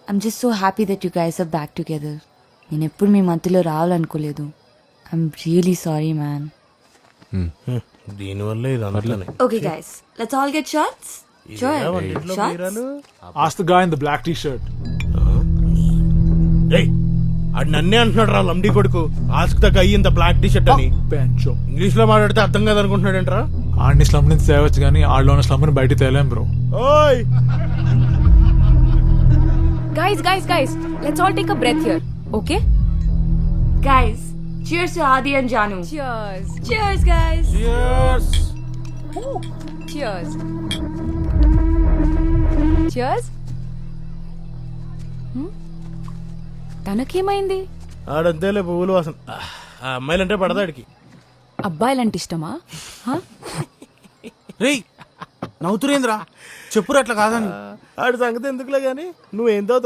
I'm just so happy that you guys are back together. నేను ఎప్పుడు మీ మధ్యలో రావాలనుకోలేదు. I'm really sorry, man. దీనివల్ల ఇది అంతనే Okay, guys, let's all get shots. Sure. Shots. Ask the guy in the black t-shirt. రేయ్ అది నన్నే అంటున్నాడు రా లంబడి కొడుకు ask the guy in the black T shirt అని Bencho. ఇంగ్లీష్ లో మాట్లాడితే అర్థం కాదు అనుకుంటున్నాడేంట్రా ఆడిని స్లమ్ నుంచి తేవచ్చు కానీ ఆడలో ఉన్న స్లమ్ ని బయట తేలేం బ్రో. ఓయ్ Guys, let's all take a breath here, okay? Guys, cheers to Adi and Janu. Cheers. Cheers, guys. Cheers. Cheers. Cheers. తనకేమైంది? ఆడంతేలే పువ్వులు వాసన ఆ అమ్మాయిలంటే పడదాడికి అబ్బాయిలంటే ఇష్టమా? రేయ్ నవ్వుతురేంద్రా చెప్పురు అట్లా కాదని. ఆడి సంగతి ఎందుకులే గానీ నువ్వేందో